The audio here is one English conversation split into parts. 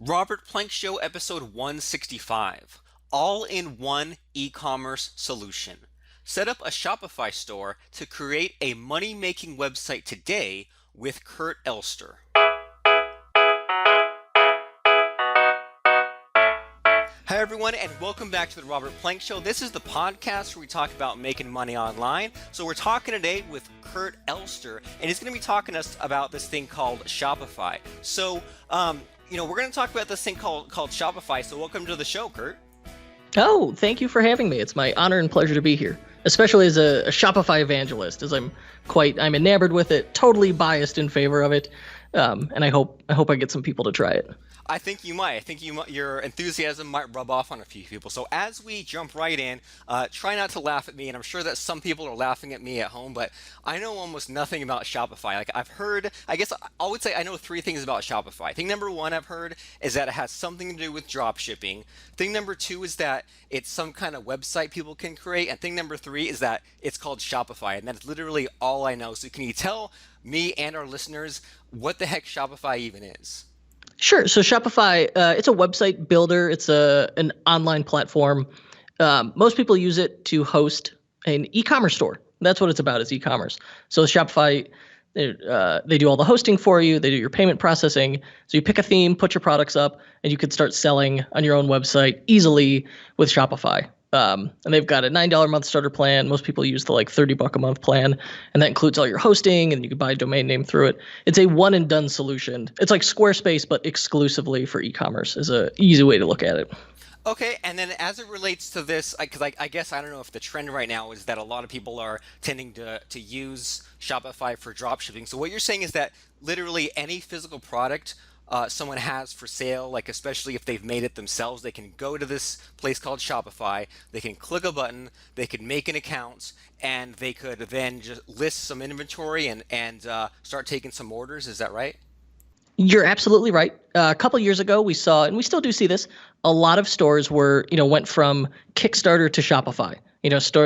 Robert Plank Show, episode 165. All in one e commerce solution. Set up a Shopify store to create a money making website today with Kurt Elster. Hi, everyone, and welcome back to the Robert Plank Show. This is the podcast where we talk about making money online. So we're talking today with Kurt Elster, and he's going to be talking to us about this thing called Shopify. So, we're going to talk about this thing called Shopify. So welcome to the show, Kurt. Oh, thank you for having me. It's my honor and pleasure to be here, especially as a Shopify evangelist, as I'm enamored with it, totally biased in favor of it, and I hope I get some people to try it. I think you might. Your enthusiasm might rub off on a few people. So as we jump right in, try not to laugh at me, and I'm sure that some people are laughing at me at home, but I know almost nothing about Shopify. Like I've heard, I guess I would say I know three things about Shopify. Thing number one I've heard is that it has something to do with drop shipping. Thing number two is that it's some kind of website people can create. And thing number three is that it's called Shopify, and that's literally all I know. So can you tell me and our listeners what the heck Shopify even is? Sure. So Shopify, it's a website builder. It's an online platform. Most people use it to host an e-commerce store. That's what it's about, is e-commerce. So Shopify, they do all the hosting for you. They do your payment processing. So you pick a theme, put your products up, and you could start selling on your own website easily with Shopify. And they've got a $9 a month starter plan. Most people use the $30 a month plan, and that includes all your hosting, and you can buy a domain name through it. It's a one and done solution. It's like Squarespace, but exclusively for e-commerce is a easy way to look at it. Okay, and then as it relates to this, because I guess I don't know if the trend right now is that a lot of people are tending to use Shopify for drop shipping. So what you're saying is that literally any physical product someone has for sale, like especially if they've made it themselves, they can go to this place called Shopify, they can click a button, they can make an account, and they could then just list some inventory and start taking some orders. Is that right? You're absolutely right. A couple years ago, we saw, and we still do see this, a lot of stores went from Kickstarter to Shopify.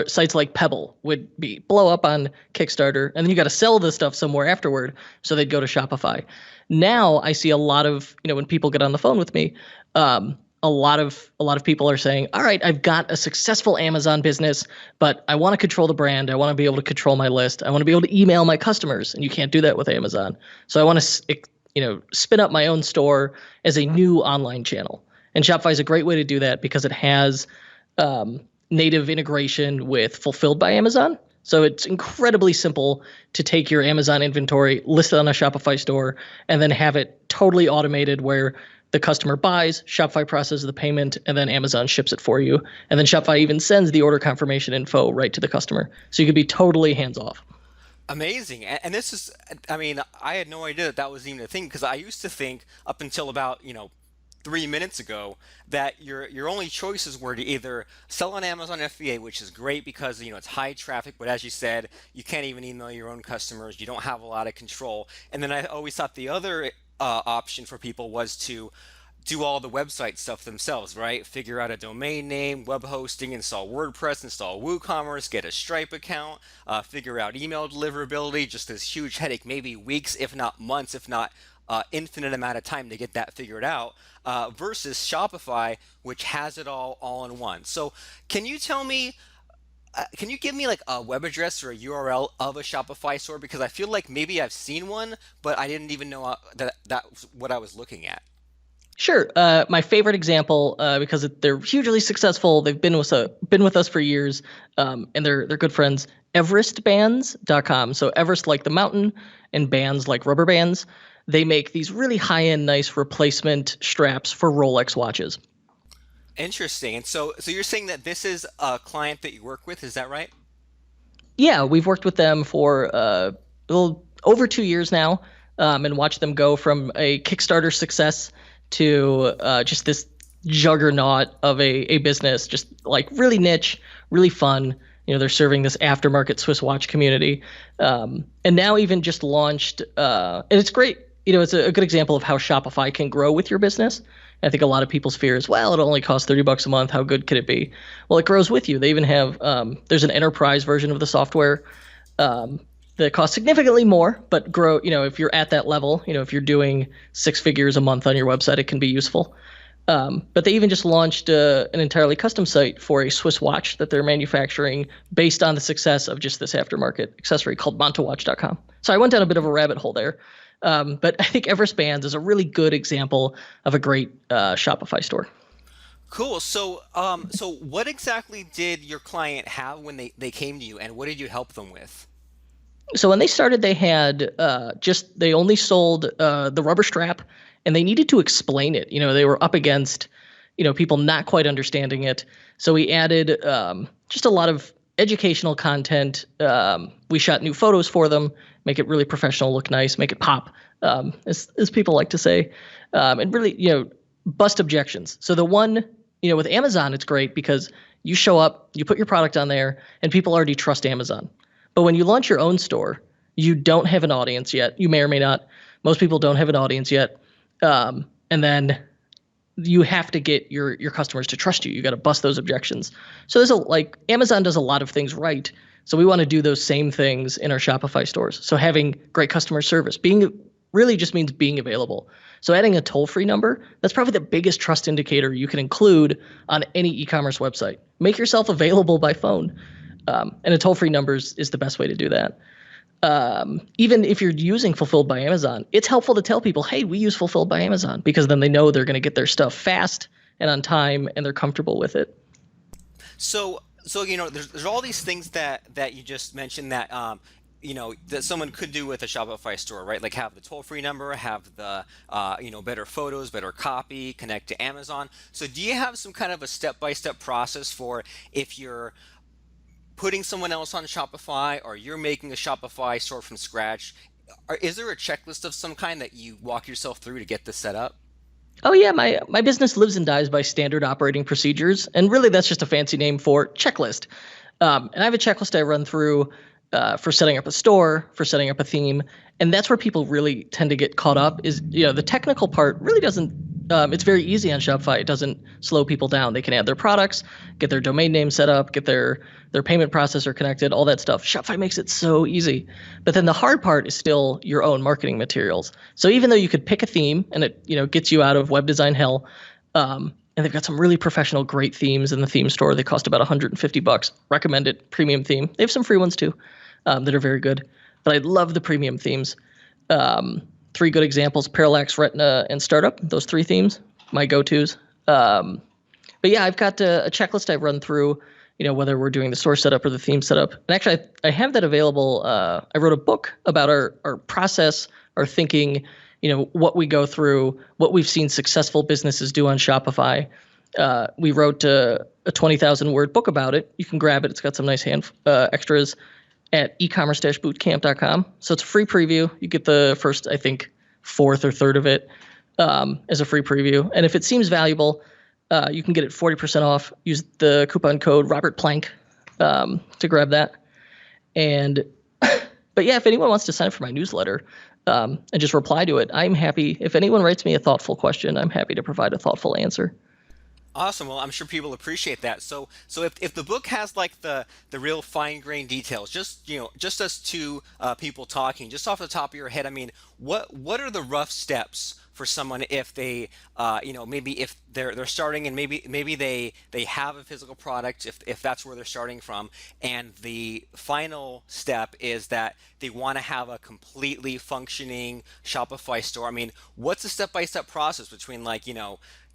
Sites like Pebble would blow up on Kickstarter, and then you got to sell the stuff somewhere afterward, so they'd go to Shopify. Now I see a lot of, when people get on the phone with me, a lot of people are saying, all right, I've got a successful Amazon business, but I want to control the brand. I want to be able to control my list. I want to be able to email my customers, and you can't do that with Amazon. So I want to spin up my own store as a new online channel. And Shopify is a great way to do that because it has native integration with Fulfilled by Amazon. So it's incredibly simple to take your Amazon inventory, list it on a Shopify store, and then have it totally automated where the customer buys, Shopify processes the payment, and then Amazon ships it for you. And then Shopify even sends the order confirmation info right to the customer. So you can be totally hands-off. Amazing. And this is, I had no idea that was even a thing, because I used to think up until about, 3 minutes ago that your only choices were to either sell on Amazon FBA, which is great because it's high traffic, but as you said, you can't even email your own customers. You don't have a lot of control. And then I always thought the other option for people was to do all the website stuff themselves, right? Figure out a domain name, web hosting, install WordPress, install WooCommerce, get a Stripe account, figure out email deliverability, just this huge headache, maybe weeks, if not months, if not infinite amount of time to get that figured out, versus Shopify, which has it all in one. So can you tell me, can you give me like a web address or a URL of a Shopify store? Because I feel like maybe I've seen one, but I didn't even know that's what I was looking at. Sure. My favorite example, because they're hugely successful. They've been with us for years, and they're good friends. EverestBands.com. So Everest like the mountain, and bands like rubber bands. They make these really high-end, nice replacement straps for Rolex watches. Interesting. And so you're saying that this is a client that you work with, is that right? Yeah, we've worked with them for a little over 2 years now, and watched them go from a Kickstarter success to just this juggernaut of a business, just like really niche, really fun. They're serving this aftermarket Swiss watch community, and now even just launched. And it's great. It's a good example of how Shopify can grow with your business. And I think a lot of people's fear is, well, it only costs $30 a month. How good could it be? Well, it grows with you. They even have there's an enterprise version of the software that that cost significantly more, but grow, if you're at that level, if you're doing 6 figures a month on your website, it can be useful. But they even just launched an entirely custom site for a Swiss watch that they're manufacturing based on the success of just this aftermarket accessory called montowatch.com. So I went down a bit of a rabbit hole there. But I think Everest Bands is a really good example of a great Shopify store. Cool. So, so what exactly did your client have when they came to you, and what did you help them with? So when they started, they had they only sold the rubber strap, and they needed to explain it. They were up against, people not quite understanding it. So we added just a lot of educational content. We shot new photos for them, make it really professional, look nice, make it pop, as people like to say, and really, bust objections. So the one, with Amazon, it's great because you show up, you put your product on there, and people already trust Amazon. But when you launch your own store, you don't have an audience yet. You may or may not. Most people don't have an audience yet. And then you have to get your customers to trust you. You got to bust those objections. So Amazon does a lot of things right. So we want to do those same things in our Shopify stores. So having great customer service, really just means being available. So adding a toll-free number, that's probably the biggest trust indicator you can include on any e-commerce website. Make yourself available by phone. And a toll-free number is the best way to do that. Even if you're using Fulfilled by Amazon, it's helpful to tell people, hey, we use Fulfilled by Amazon, because then they know they're going to get their stuff fast and on time, and they're comfortable with it. So there's all these things that you just mentioned that that someone could do with a Shopify store, right? Like have the toll-free number, have the better photos, better copy, connect to Amazon. So do you have some kind of a step-by-step process for if you're putting someone else on Shopify or you're making a Shopify store from scratch? Is there a checklist of some kind that you walk yourself through to get this set up? Oh yeah, my business lives and dies by standard operating procedures, and really that's just a fancy name for checklist. And I have a checklist I run through for setting up a store, for setting up a theme, and that's where people really tend to get caught up. Is the technical part really doesn't. It's very easy on Shopify. It doesn't slow people down. They can add their products, get their domain name set up, get their payment processor connected, all that stuff. Shopify makes it so easy. But then the hard part is still your own marketing materials. So even though you could pick a theme and it gets you out of web design hell, and they've got some really professional, great themes in the theme store. They cost about $150. Recommend it. Premium theme. They have some free ones too that are very good. But I love the premium themes. 3 good examples: Parallax, Retina, and Startup. Those 3 themes, my go-tos. But yeah, I've got a checklist I run through, whether we're doing the store setup or the theme setup. And actually, I have that available. I wrote a book about our process, our thinking, what we go through, what we've seen successful businesses do on Shopify. We wrote a 20,000-word book about it. You can grab it. It's got some nice extras at ecommerce-bootcamp.com. So it's a free preview. You get the first, I think, 4th or 3rd of it as a free preview. And if it seems valuable, you can get it 40% off. Use the coupon code Robert Plank to grab that. And but yeah, if anyone wants to sign up for my newsletter and just reply to it, I'm happy. If anyone writes me a thoughtful question, I'm happy to provide a thoughtful answer. Awesome. Well, I'm sure people appreciate that. So if the book has like the real fine grained details, just as 2 people talking, just off the top of your head, I mean, what are the rough steps for someone if they, maybe if they're starting and maybe they have a physical product, if that's where they're starting from, and the final step is that they want to have a completely functioning Shopify store. I mean, what's the step-by-step process between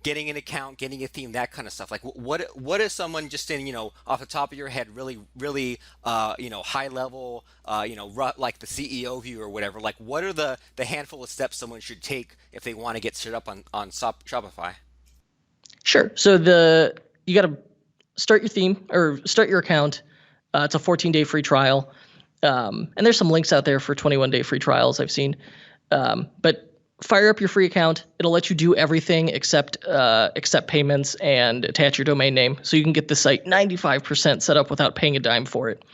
getting an account, getting a theme, that kind of stuff? Like what is someone just in, off the top of your head, really, high level, like the CEO view or whatever, like what are the handful of steps someone should take if they want to get set up on Shopify? Sure. So you got to start your theme or start your account. It's a 14-day free trial. And there's some links out there for 21-day free trials I've seen. But fire up your free account. It'll let you do everything except payments and attach your domain name. So you can get the site 95% set up without paying a dime for it.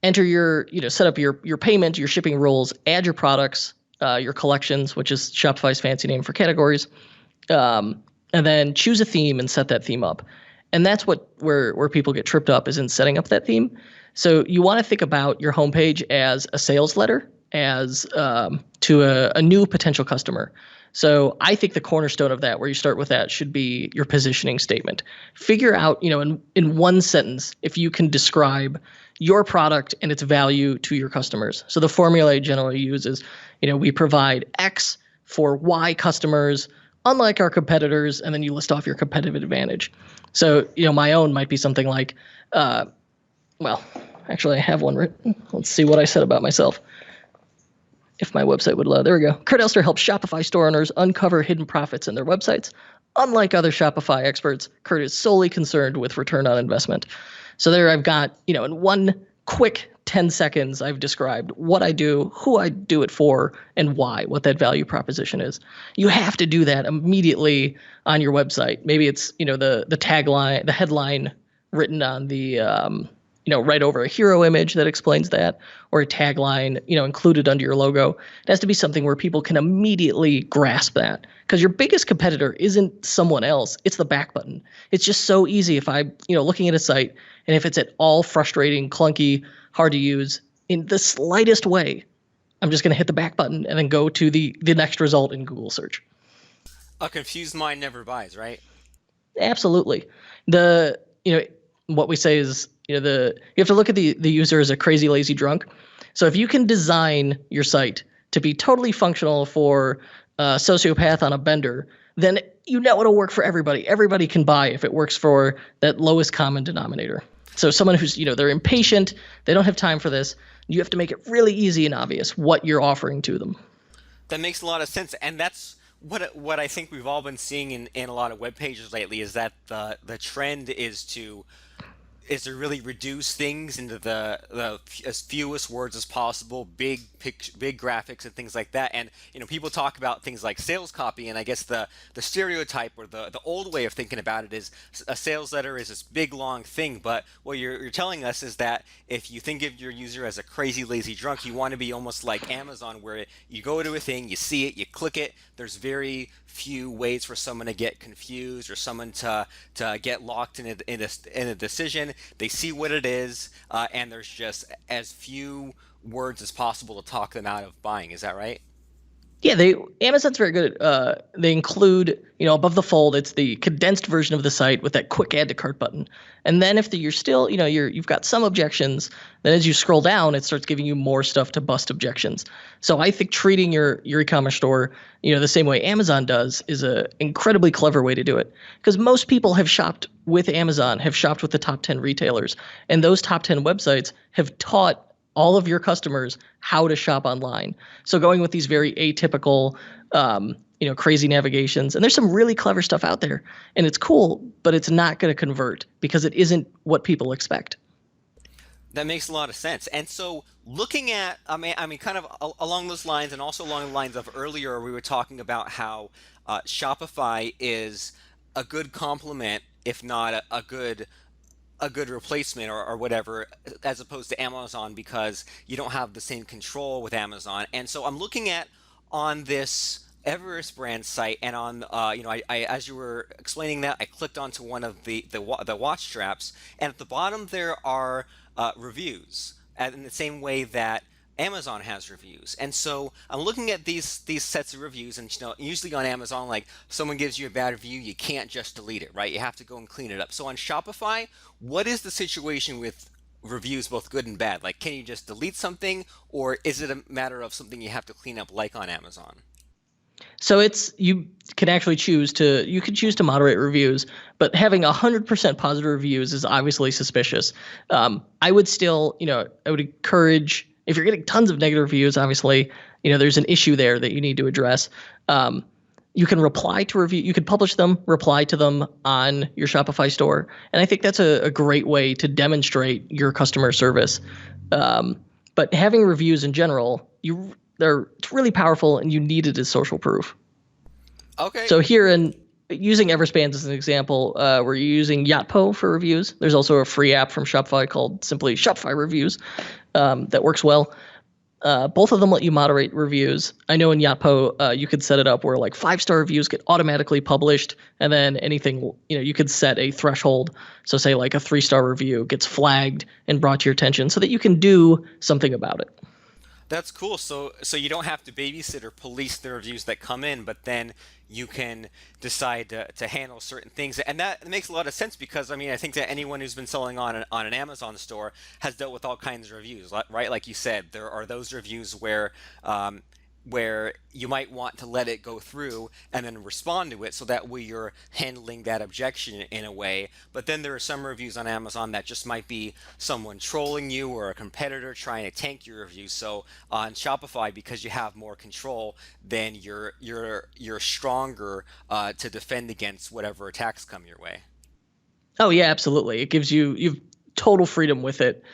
Enter set up your payment, your shipping rules, add your products, your collections, which is Shopify's fancy name for categories. And then choose a theme and set that theme up. And that's where people get tripped up is in setting up that theme. So you want to think about your homepage as a sales letter, as to a new potential customer. So I think the cornerstone of that, where you start with that, should be your positioning statement. Figure out, in one sentence, if you can describe your product and its value to your customers. So the formula I generally use is, we provide X for Y customers, unlike our competitors, and then you list off your competitive advantage. So, my own might be something like, well, actually I have one written. Let's see what I said about myself. If my website would load. There we go. Kurt Elster helps Shopify store owners uncover hidden profits in their websites. Unlike other Shopify experts, Kurt is solely concerned with return on investment. So there I've got, in one quick 10 seconds, I've described what I do, who I do it for, and why, what that value proposition is. You have to do that immediately on your website. Maybe it's, the tagline, the headline written on the right over a hero image that explains that, or a tagline, included under your logo. It has to be something where people can immediately grasp that, because your biggest competitor isn't someone else. It's the back button. It's just so easy if I, looking at a site, and if it's at all frustrating, clunky, hard to use in the slightest way, I'm just going to hit the back button and then go to the next result in Google search. A confused mind never buys, right? Absolutely. What we say is, you have to look at the user as a crazy, lazy drunk. So if you can design your site to be totally functional for a sociopath on a bender, then it'll work for everybody. Everybody can buy if it works for that lowest common denominator. So someone who's, they're impatient, they don't have time for this, you have to make it really easy and obvious what you're offering to them. That makes a lot of sense, and that's what I think we've all been seeing in a lot of web pages lately, is that the trend is to really reduce things into the as fewest words as possible, big graphics and things like that. And people talk about things like sales copy, and I guess the stereotype or the old way of thinking about it is a sales letter is this big long thing. But what you're telling us is that if you think of your user as a crazy lazy drunk, you want to be almost like Amazon, where you go to a thing, you see it, you click it. There's very few ways for someone to get confused or someone to get locked in a decision. They see what it is, and there's just as few words as possible to talk them out of buying. Is that right? Yeah, Amazon's very good. They include, above the fold, it's the condensed version of the site with that quick add to cart button. And then if you're still, you've got some objections, then as you scroll down, it starts giving you more stuff to bust objections. So I think treating your e-commerce store, the same way Amazon does, is a incredibly clever way to do it. Because most people have shopped with Amazon, have shopped with the top 10 retailers, and those top 10 websites have taught all of your customers how to shop online. So going with these very atypical, crazy navigations, and there's some really clever stuff out there, and it's cool, but it's not going to convert because it isn't what people expect. That makes a lot of sense. And so looking at, I mean, kind of along those lines, and also along the lines of earlier, we were talking about how Shopify is a good complement, if not a good replacement or whatever, as opposed to Amazon, because you don't have the same control with Amazon. And so I'm looking at on this Everest Bands site, and on I as you were explaining that, I clicked onto one of the watch straps, and at the bottom there are reviews, in the same way that Amazon has reviews. And so I'm looking at these sets of reviews, and usually on Amazon, like, someone gives you a bad review, you can't just delete it, right? You have to go and clean it up. So on Shopify, what is the situation with reviews, both good and bad? Like, can you just delete something, or is it a matter of something you have to clean up, like on Amazon? So you can actually choose to moderate reviews, but having 100% positive reviews is obviously suspicious. I would still, I would encourage, if you're getting tons of negative reviews, obviously, there's an issue there that you need to address. You can reply to review, you can publish them, reply to them on your Shopify store. And I think that's a great way to demonstrate your customer service. But having reviews in general, it's really powerful, and you need it as social proof. Okay. So here, using Everest Bands as an example, we're using Yotpo for reviews. There's also a free app from Shopify called simply Shopify Reviews that works well. Both of them let you moderate reviews. I know in Yotpo, you could set it up where like 5-star reviews get automatically published, and then anything, you could set a threshold. So say like a 3-star review gets flagged and brought to your attention so that you can do something about it. That's cool. So you don't have to babysit or police the reviews that come in, but then you can decide to handle certain things, and that makes a lot of sense because I mean I think that anyone who's been selling on an Amazon store has dealt with all kinds of reviews, right? Like you said, there are those reviews where you might want to let it go through and then respond to it so that way you're handling that objection in a way. But then there are some reviews on Amazon that just might be someone trolling you or a competitor trying to tank your review. So on Shopify, because you have more control, then you're stronger to defend against whatever attacks come your way. Oh yeah, absolutely. It gives you've total freedom with it.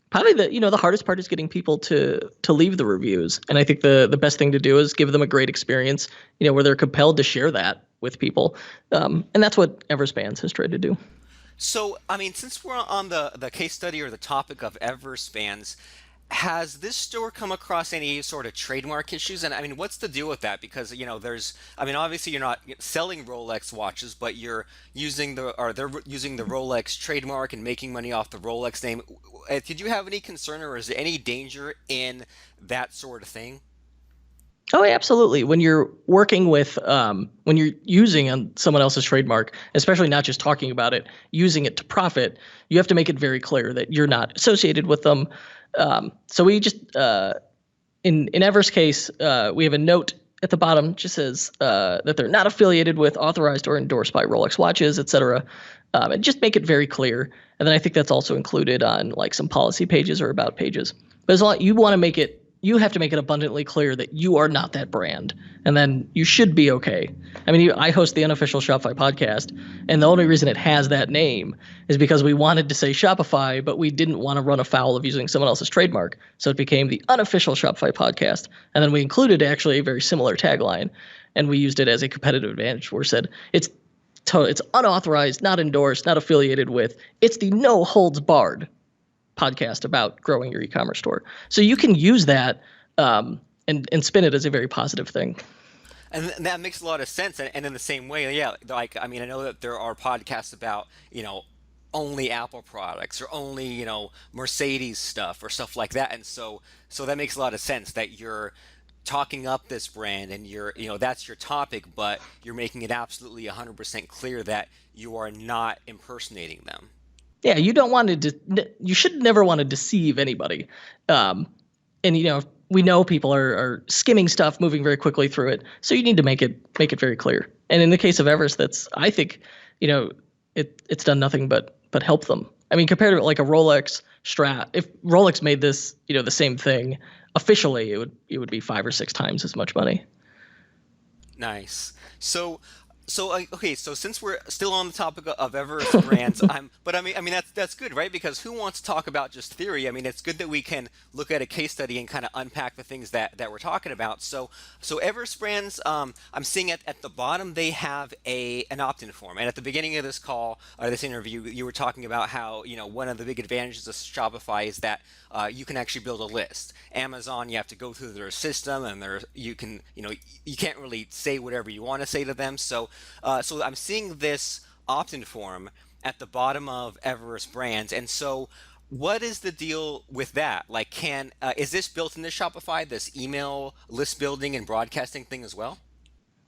Probably the hardest part is getting people to leave the reviews, and I think the best thing to do is give them a great experience, where they're compelled to share that with people, and that's what Everest Bands has tried to do. So, I mean, since we're on the case study or the topic of Everest Bands, has this store come across any sort of trademark issues? And I mean, what's the deal with that? Because, I mean, obviously you're not selling Rolex watches, but you're using or they're using the Rolex trademark and making money off the Rolex name. Did you have any concern or is there any danger in that sort of thing? Oh, yeah, absolutely. When you're working with, when you're using someone else's trademark, especially not just talking about it, using it to profit, you have to make it very clear that you're not associated with them. So we just, in Ever's case, we have a note at the bottom just says that they're not affiliated with, authorized, or endorsed by Rolex watches, etc. And just make it very clear. And then I think that's also included on like some policy pages or about pages. But as long you want to make it, you have to make it abundantly clear that you are not that brand, and then you should be okay. I mean, I host the unofficial Shopify podcast, and the only reason it has that name is because we wanted to say Shopify, but we didn't want to run afoul of using someone else's trademark. So it became the unofficial Shopify podcast, and then we included actually a very similar tagline, and we used it as a competitive advantage where it said it's unauthorized, not endorsed, not affiliated with. It's the no holds barred podcast about growing your e-commerce store. So you can use that and spin it as a very positive thing. And that makes a lot of sense. And in the same way, yeah, like, I mean, I know that there are podcasts about, only Apple products or only, Mercedes stuff or stuff like that. And so that makes a lot of sense that you're talking up this brand and that's your topic, but you're making it absolutely 100% clear that you are not impersonating them. Yeah, you don't want to. You should never want to deceive anybody. And we know people are skimming stuff, moving very quickly through it. So you need to make it very clear. And in the case of Everest, I think, it's done nothing but help them. I mean, compared to like a Rolex strap, if Rolex made this, the same thing officially, it would be 5 or 6 times as much money. Nice. So okay, so since we're still on the topic of Everest brands, but I mean that's good, right? Because who wants to talk about just theory? I mean, it's good that we can look at a case study and kind of unpack the things that we're talking about. So Everest brands, I'm seeing at the bottom they have an opt-in form, and at the beginning of this call or this interview, you were talking about how one of the big advantages of Shopify is that you can actually build a list. Amazon, you have to go through their system, and you can't really say whatever you want to say to them. So I'm seeing this opt-in form at the bottom of Everest Brands, and so what is the deal with that? Like, is this built into Shopify, this email list building and broadcasting thing as well?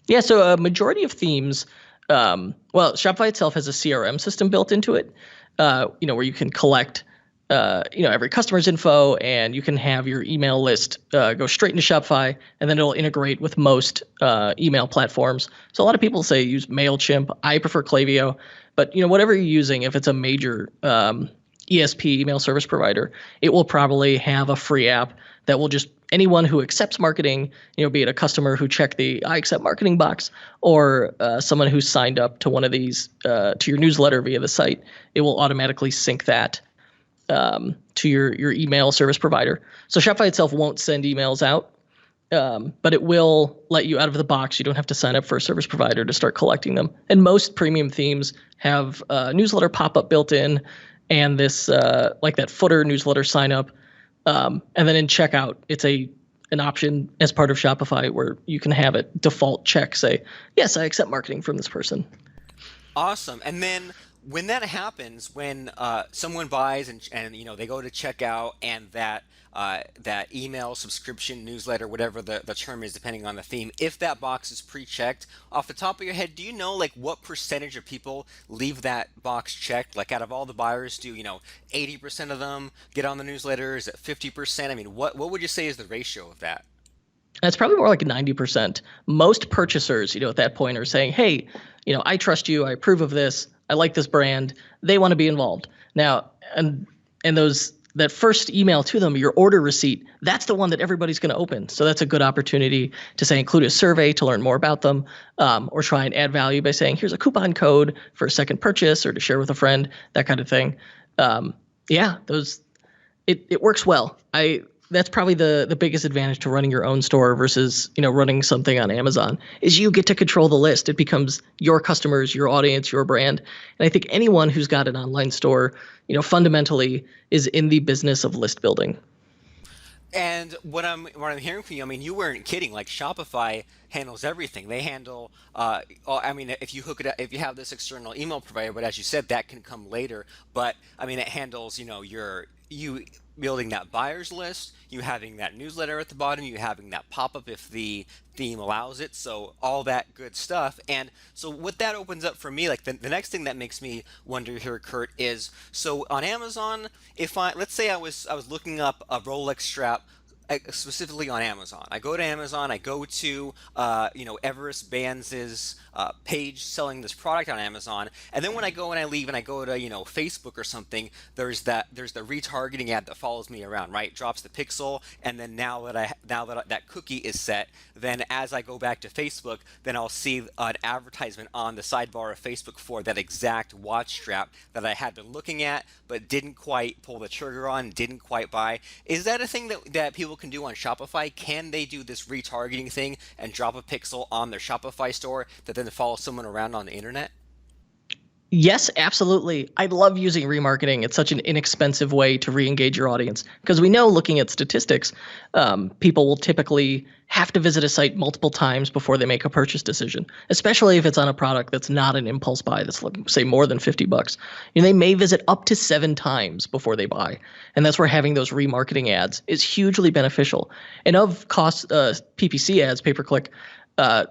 Yeah, so a majority of themes, Shopify itself has a CRM system built into it, where you can collect every customer's info, and you can have your email list go straight into Shopify, and then it'll integrate with most email platforms. So a lot of people say use MailChimp. I prefer Klaviyo, but whatever you're using, if it's a major ESP, email service provider, it will probably have a free app that will just anyone who accepts marketing, be it a customer who checked the I accept marketing box or someone who's signed up to one of these to your newsletter via the site, it will automatically sync that to your email service provider. So Shopify itself won't send emails out, but it will let you out of the box. You don't have to sign up for a service provider to start collecting them. And most premium themes have a newsletter pop-up built in, and this like that footer newsletter sign up And then in checkout, it's an option as part of Shopify where you can have it default check, say, yes, I accept marketing from this person. Awesome. And then when that happens, when someone buys and they go to checkout and that email subscription newsletter, whatever the term is, depending on the theme, if that box is pre-checked, off the top of your head, do you know like what percentage of people leave that box checked? Like out of all the buyers, do 80% of them get on the newsletter? Is it 50%? I mean, what would you say is the ratio of that? It's probably more like 90%. Most purchasers, at that point are saying, hey, I trust you. I approve of this. I like this brand. They want to be involved. Now, and that first email to them, your order receipt, that's the one that everybody's going to open. So that's a good opportunity to say include a survey to learn more about them, or try and add value by saying here's a coupon code for a second purchase or to share with a friend, that kind of thing. It works well. That's probably the biggest advantage to running your own store versus running something on Amazon is you get to control the list. It becomes your customers, your audience, your brand. And I think anyone who's got an online store, fundamentally is in the business of list building. And what I'm hearing from you, I mean, you weren't kidding. Like Shopify handles everything. They handle, I mean, if you hook it up, if you have this external email provider, but as you said, that can come later. But I mean, it handles, you building that buyer's list, you having that newsletter at the bottom, you having that pop-up if the theme allows it, so all that good stuff. And so what that opens up for me, like the next thing that makes me wonder here, Kurt, is so on Amazon, if let's say I was looking up a Rolex strap specifically on Amazon. I go to Amazon, I go to Everest Bands' page selling this product on Amazon, and then when I go and I leave and I go to Facebook or something, there's the retargeting ad that follows me around, right? Drops the pixel, and then now that that cookie is set, then as I go back to Facebook, then I'll see an advertisement on the sidebar of Facebook for that exact watch strap that I had been looking at but didn't quite pull the trigger on, didn't quite buy. Is that a thing that people can do on Shopify? Can they do this retargeting thing and drop a pixel on their Shopify store that then follows someone around on the internet? Yes, absolutely. I love using remarketing. It's such an inexpensive way to re-engage your audience because we know, looking at statistics, people will typically have to visit a site multiple times before they make a purchase decision, especially if it's on a product that's not an impulse buy that's, say, more than $50. They may visit up to 7 times before they buy. And that's where having those remarketing ads is hugely beneficial. And of cost, PPC ads, pay-per-click,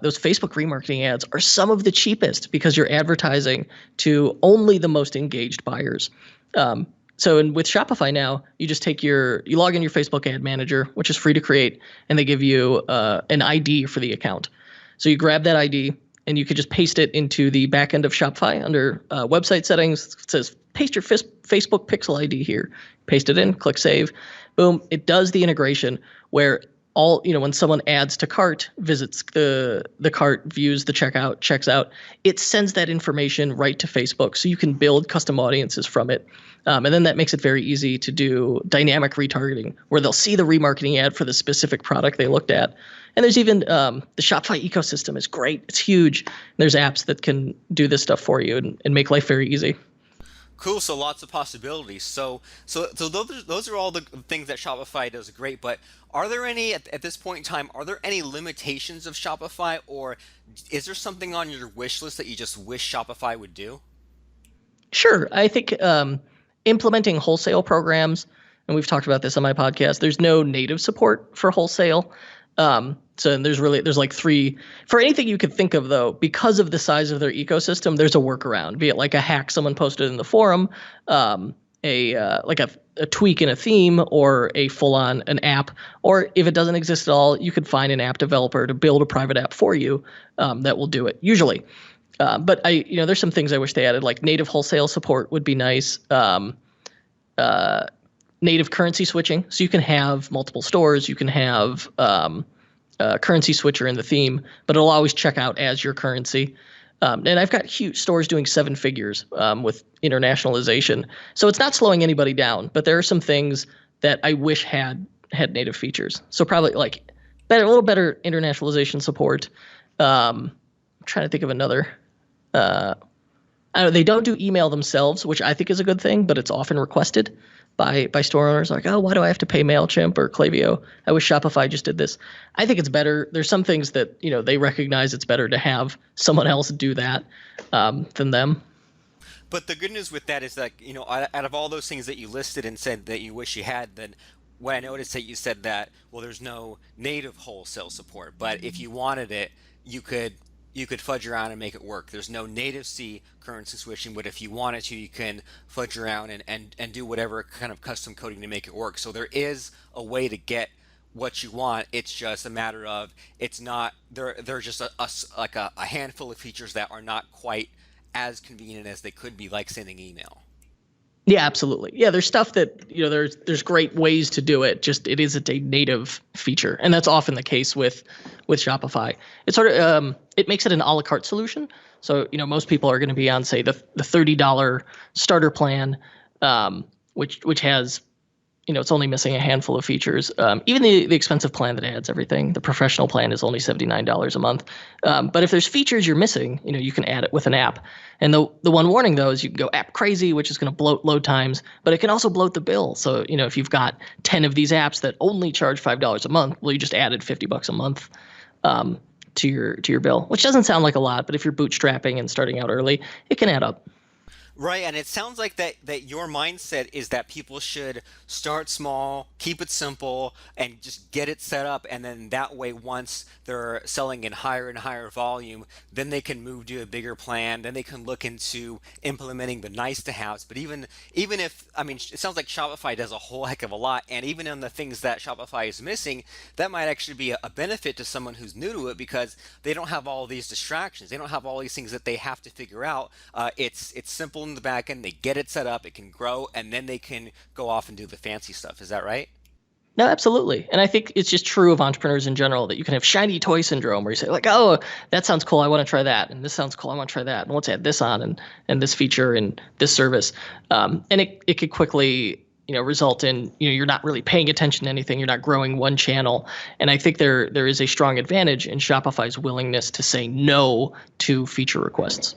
those Facebook remarketing ads are some of the cheapest because you're advertising to only the most engaged buyers. With Shopify now, you just you log in your Facebook ad manager, which is free to create, and they give you an ID for the account. So you grab that ID and you could just paste it into the back end of Shopify under website settings. It says paste your Facebook pixel ID here. Paste it in, click save. Boom. It does the integration where when someone adds to cart, visits the cart, views the checkout, checks out, it sends that information right to Facebook. So you can build custom audiences from it. And then that makes it very easy to do dynamic retargeting where they'll see the remarketing ad for the specific product they looked at. And there's even the Shopify ecosystem is great. It's huge. There's apps that can do this stuff for you and make life very easy. Cool. So lots of possibilities. So those are all the things that Shopify does great. But are there any at this point in time? Are there any limitations of Shopify, or is there something on your wish list that you just wish Shopify would do? Sure. I think implementing wholesale programs, and we've talked about this on my podcast. There's no native support for wholesale. So there's like 3 for anything you could think of, though, because of the size of their ecosystem, there's a workaround, be it like a hack someone posted in the forum, a tweak in a theme, or a full-on an app, or if it doesn't exist at all, you could find an app developer to build a private app for you that will do it usually. But there's some things I wish they added, like native wholesale support would be nice. Native currency switching, so you can have multiple stores, you can have currency switcher in the theme, but it'll always check out as your currency. And I've got huge stores doing 7 figures with internationalization, so it's not slowing anybody down. But there are some things that I wish had native features. So probably like a little better internationalization support. I'm trying to think of another. They don't do email themselves, which I think is a good thing, but it's often requested. by store owners like, oh, why do I have to pay MailChimp or Klaviyo? I wish Shopify just did this. I think it's better. There's some things that, they recognize it's better to have someone else do that than them. But the good news with that is that, out of all those things that you listed and said that you wish you had, then what I noticed that you said that, well, there's no native wholesale support, but if you wanted it, you could you could fudge around and make it work. There's no native C currency switching, but if you wanted to, you can fudge around and do whatever kind of custom coding to make it work. So there is a way to get what you want. It's just a matter of it's not there. There's just like a handful of features that are not quite as convenient as they could be, like sending email. Yeah, absolutely. Yeah, there's stuff that there's great ways to do it. Just it isn't a native feature, and that's often the case with Shopify. It's sort of it makes it an a la carte solution. So most people are going to be on, say, the $30 starter plan, which has it's only missing a handful of features. Even the expensive plan that adds everything, the professional plan is only $79 a month. But if there's features you're missing, you can add it with an app. And the one warning though is you can go app crazy, which is going to bloat load times, but it can also bloat the bill. So if you've got 10 of these apps that only charge $5 a month, well, you just added $50 a month to your bill, which doesn't sound like a lot, but if you're bootstrapping and starting out early, it can add up. Right, and it sounds like that your mindset is that people should start small, keep it simple, and just get it set up, and then that way, once they're selling in higher and higher volume, then they can move to a bigger plan. Then they can look into implementing the nice to haves. But even if it sounds like Shopify does a whole heck of a lot, and even in the things that Shopify is missing, that might actually be a benefit to someone who's new to it because they don't have all these distractions. They don't have all these things that they have to figure out. It's simple in the back end. They get it set up, it can grow, and then they can go off and do the fancy stuff. Is that right? No, absolutely. And I think it's just true of entrepreneurs in general that you can have shiny toy syndrome where you say like, oh, that sounds cool. I want to try that. And this sounds cool. I want to try that. And let's add this on and this feature and this service. And it could quickly, result in, you're not really paying attention to anything. You're not growing one channel. And I think there is a strong advantage in Shopify's willingness to say no to feature requests.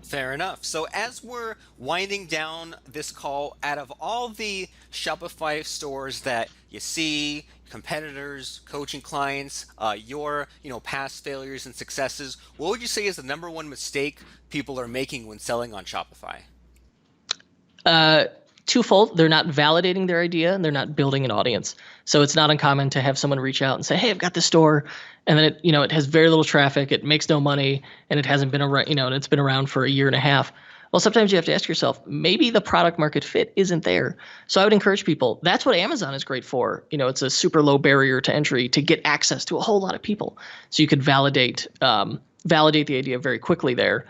Fair enough. So as we're winding down this call, out of all the Shopify stores that you see, competitors, coaching clients, your past failures and successes, what would you say is the number one mistake people are making when selling on Shopify? Twofold. They're not validating their idea and they're not building an audience. So it's not uncommon to have someone reach out and say, hey, I've got this store. And then it has very little traffic. It makes no money and it hasn't been around, and it's been around for a year and a half. Well, sometimes you have to ask yourself, maybe the product market fit isn't there. So I would encourage people. That's what Amazon is great for. It's a super low barrier to entry to get access to a whole lot of people. So you could validate the idea very quickly there.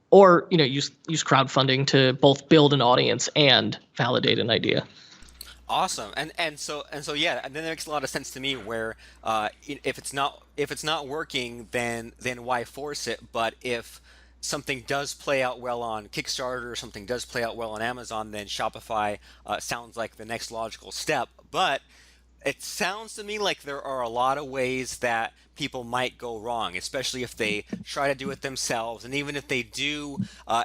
Or use crowdfunding to both build an audience and validate an idea. Awesome, and so yeah, and then it makes a lot of sense to me. Where if it's not working, then why force it? But if something does play out well on Kickstarter or something does play out well on Amazon, then Shopify sounds like the next logical step. But it sounds to me like there are a lot of ways that people might go wrong, especially if they try to do it themselves. And even if they do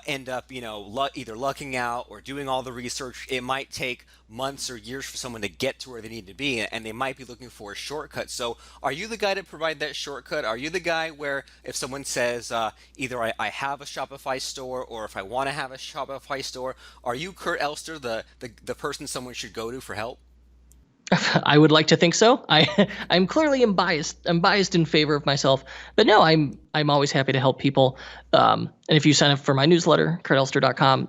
end up, either lucking out or doing all the research, it might take months or years for someone to get to where they need to be. And they might be looking for a shortcut. So are you the guy to provide that shortcut? Are you the guy where if someone says, either I have a Shopify store or if I want to have a Shopify store, are you Kurt Elster, the person someone should go to for help? I would like to think so. I'm clearly biased. I'm biased in favor of myself, but no, I'm always happy to help people. And if you sign up for my newsletter, kurtelster.com,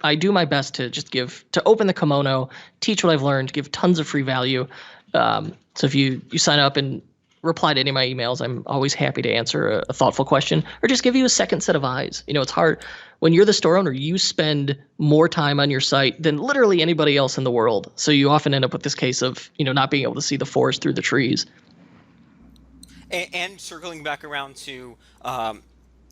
I do my best to just to open the kimono, teach what I've learned, give tons of free value. So if you sign up and reply to any of my emails, I'm always happy to answer a thoughtful question or just give you a second set of eyes. It's hard when you're the store owner, you spend more time on your site than literally anybody else in the world. So you often end up with this case of, not being able to see the forest through the trees. And circling back around to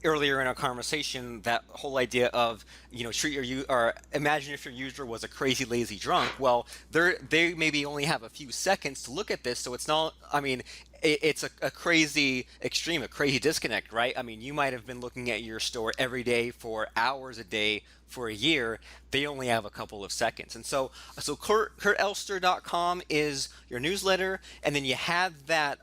earlier in our conversation, that whole idea of treat your or imagine if your user was a crazy lazy drunk. Well, they maybe only have a few seconds to look at this, so it's not. it's a crazy extreme, a crazy disconnect, right? I mean, you might have been looking at your store every day for hours a day for a year. They only have a couple of seconds. And so KurtElster.com is your newsletter, and then you have that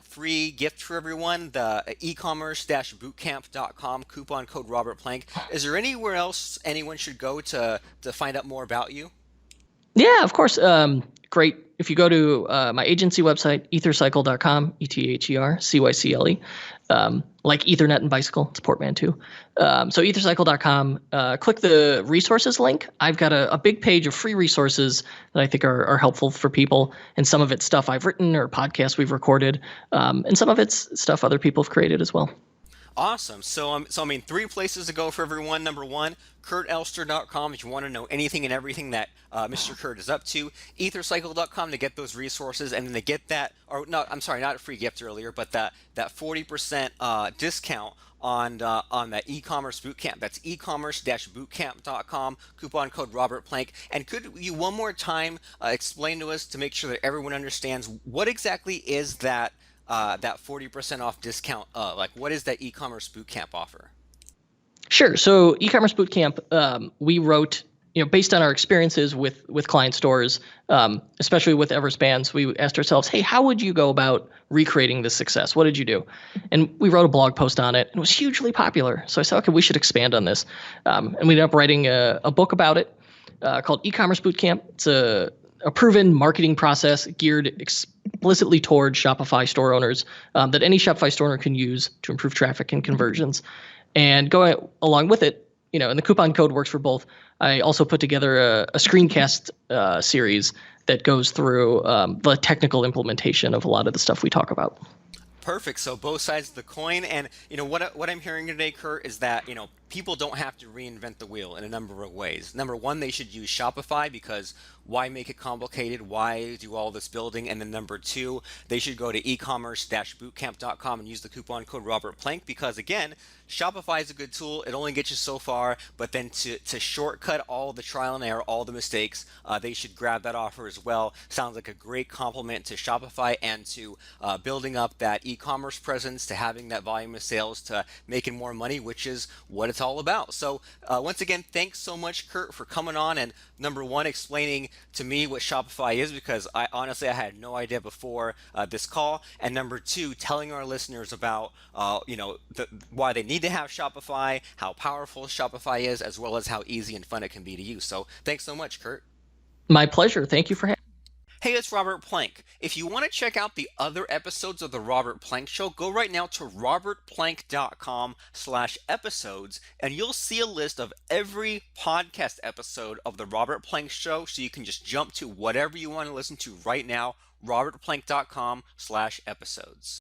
free gift for everyone, the ecommerce-bootcamp.com coupon code Robert Plank. Is there anywhere else anyone should go to find out more about you? Yeah, of course. Great. If you go to my agency website, ethercycle.com, ETHERCYCLE, like Ethernet and bicycle, it's portmanteau. So ethercycle.com, click the resources link. I've got a big page of free resources that I think are helpful for people. And some of it's stuff I've written or podcasts we've recorded. And some of it's stuff other people have created as well. Awesome. So I mean, three places to go for everyone. Number one, KurtElster.com if you want to know anything and everything that Mr. Kurt is up to. EtherCycle.com to get those resources, and then to get that, or no, I'm sorry, not a free gift earlier, but that 40% discount on that e-commerce bootcamp. That's ecommerce-bootcamp.com, coupon code Robert Plank. And could you one more time explain to us to make sure that everyone understands what exactly is that 40% off discount? Like, what is that e-commerce bootcamp offer? Sure. So e-commerce bootcamp, we wrote, based on our experiences with client stores, especially with Everest Bands, we asked ourselves, hey, how would you go about recreating this success? What did you do? And we wrote a blog post on it, and it was hugely popular. So I said, okay, we should expand on this. And we ended up writing a book about it called E-commerce Bootcamp. It's a proven marketing process geared explicitly toward Shopify store owners that any Shopify store owner can use to improve traffic and conversions. And going along with it, and the coupon code works for both. I also put together a screencast series that goes through the technical implementation of a lot of the stuff we talk about. Perfect. So both sides of the coin, and what I'm hearing today, Kurt, is that people don't have to reinvent the wheel in a number of ways. Number one, they should use Shopify, because why make it complicated? Why do all this building? And then number two, they should go to ecommerce-bootcamp.com and use the coupon code Robert Plank, because again, Shopify is a good tool. It only gets you so far, but then to shortcut all the trial and error, all the mistakes, they should grab that offer as well. Sounds like a great compliment to Shopify and to building up that e-commerce presence, to having that volume of sales, to making more money, which is what it's all about. So once again, thanks so much, Kurt, for coming on and number one, explaining to me what Shopify is, because I honestly had no idea before this call, and number two, telling our listeners about why they need to have Shopify, how powerful Shopify is, as well as how easy and fun it can be to use. So thanks so much, Kurt. My pleasure. Thank you for having me. Hey, it's Robert Plank. If you want to check out the other episodes of The Robert Plank Show, go right now to robertplank.com/episodes, and you'll see a list of every podcast episode of The Robert Plank Show, so you can just jump to whatever you want to listen to right now, robertplank.com/episodes.